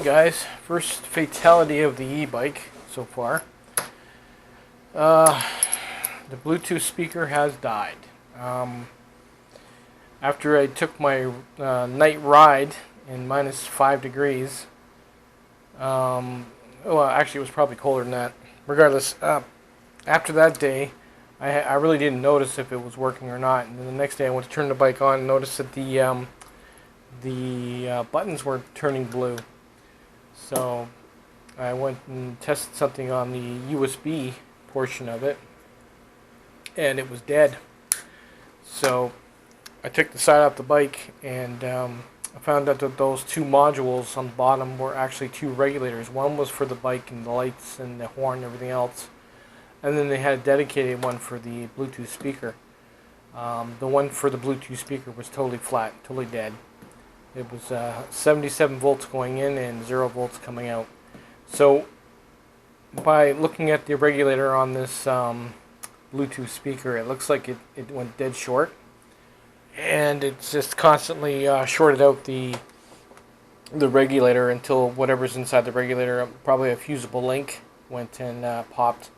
guys, first fatality of the e-bike so far. The Bluetooth speaker has died. After I took my night ride in -5 degrees, well, actually it was probably colder than that. Regardless, after that day, I really didn't notice if it was working or not. And then the next day I went to turn the bike on and noticed that the buttons were turning blue. So I went and tested something on the USB portion of it, and it was dead. So I took the side off the bike, and I found out that those two modules on the bottom were actually two regulators. One was for the bike and the lights and the horn and everything else, and then they had a dedicated one for the Bluetooth speaker. The one for the Bluetooth speaker was totally flat, totally dead. It was 77 volts going in and 0 volts coming out. So by looking at the regulator on this Bluetooth speaker, it looks like it went dead short. And it's just constantly shorted out the regulator until whatever's inside the regulator, probably a fusible link, went and popped.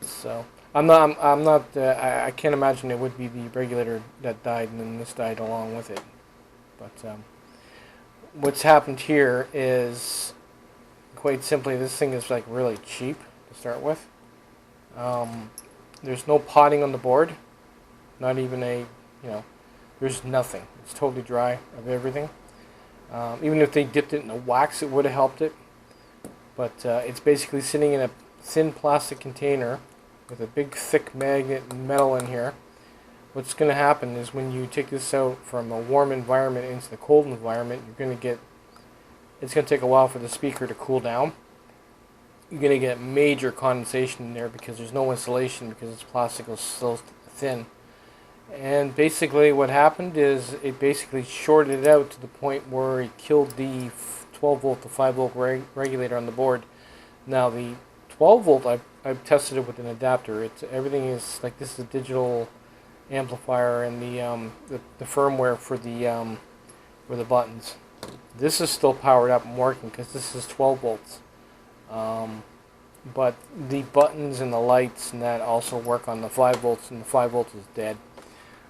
So I can't imagine it would be the regulator that died and then this died along with it. But what's happened here is, quite simply, this thing is like really cheap to start with. There's no potting on the board, not even there's nothing. It's totally dry of everything. Even if they dipped it in the wax, it would have helped it. But it's basically sitting in a thin plastic container with a big thick magnet metal in here. What's going to happen is when you take this out from a warm environment into the cold environment, it's going to take a while for the speaker to cool down. You're going to get major condensation in there because there's no insulation because this plastic is so thin. And basically what happened is it basically shorted it out to the point where it killed the 12 volt to 5 volt regulator on the board. Now the 12 volt, I've tested it with an adapter. Everything is like, this is a digital amplifier and the firmware for the buttons. This is still powered up and working because this is 12 volts. But the buttons and the lights and that also work on the 5 volts, and the 5 volts is dead.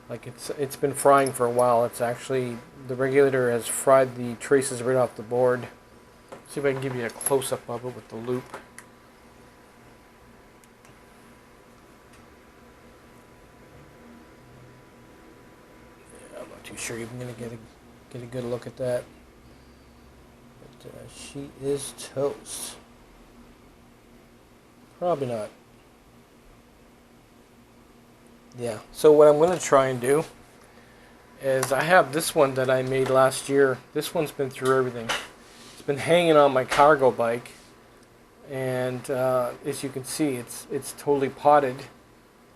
Like it's been frying for a while. It's actually, the regulator has fried the traces right off the board. See if I can give you a close-up of it with the loop. I'm not too sure you're going to get a good look at that. But she is toast. Probably not. Yeah, so what I'm going to try and do is, I have this one that I made last year. This one's been through everything. It's been hanging on my cargo bike, and as you can see, it's totally potted,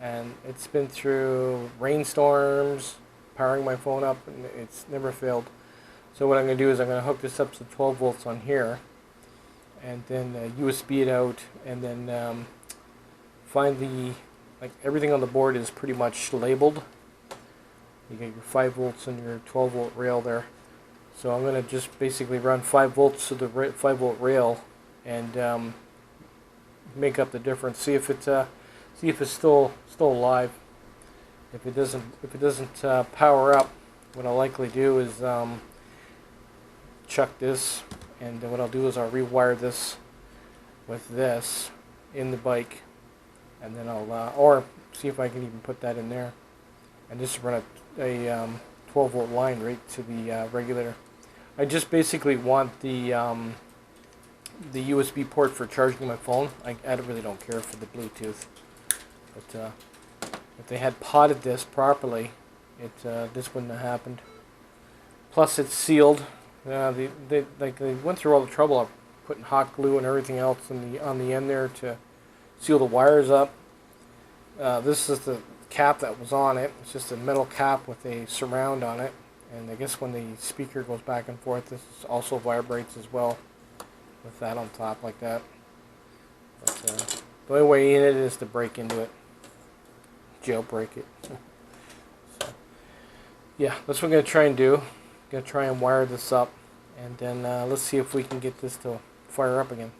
and it's been through rainstorms, powering my phone up, and it's never failed. So what I'm going to do is I'm going to hook this up to 12 volts on here, and then USB it out, and then find everything on the board is pretty much labeled. You get your 5 volts and your 12 volt rail there. So I'm going to just basically run 5 volts to the 5 volt rail and make up the difference. See if it's still alive. If it doesn't power up, what I'll likely do is chuck this, and what I'll do is I'll rewire this with this in the bike, and then I'll or see if I can even put that in there, and just run a 12 volt line right to the regulator. I just basically want the USB port for charging my phone. I really don't care for the Bluetooth, but if they had potted this properly, this wouldn't have happened. Plus, it's sealed. They went through all the trouble of putting hot glue and everything else on the end there to seal the wires up. This is the cap that was on it. It's just a metal cap with a surround on it, and I guess when the speaker goes back and forth, this also vibrates as well with that on top like that. But the only way in it is to break into it, jailbreak it. So, yeah, that's what I'm going to try and do. I'm going to try and wire this up And then let's see if we can get this to fire up again.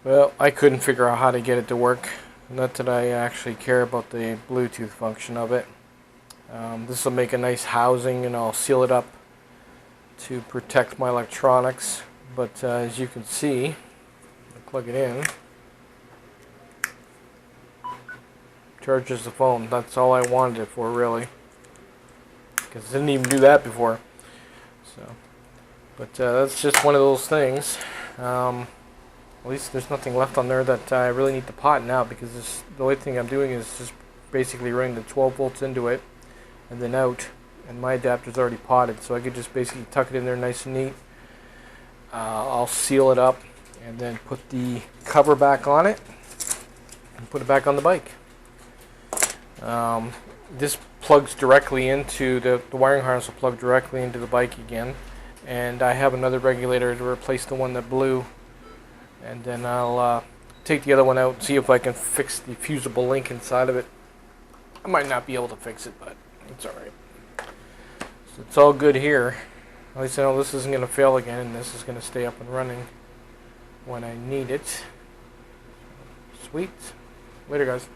Well, I couldn't figure out how to get it to work. Not that I actually care about the Bluetooth function of it. This will make a nice housing, and I'll seal it up to protect my electronics. But as you can see, I plug it in. Charges the phone. That's all I wanted it for, really. Because it didn't even do that before. So, but that's just one of those things. At least there's nothing left on there that I really need to pot now, because the only thing I'm doing is just basically running the 12 volts into it and then out, and my adapter's already potted, so I could just basically tuck it in there nice and neat. I'll seal it up and then put the cover back on it and put it back on the bike. This plugs directly into the wiring harness will plug directly into the bike again, and I have another regulator to replace the one that blew. And then I'll take the other one out and see if I can fix the fusible link inside of it. I might not be able to fix it, but it's alright. So it's all good here. At least I know this isn't going to fail again, and this is going to stay up and running when I need it. Sweet. Later, guys.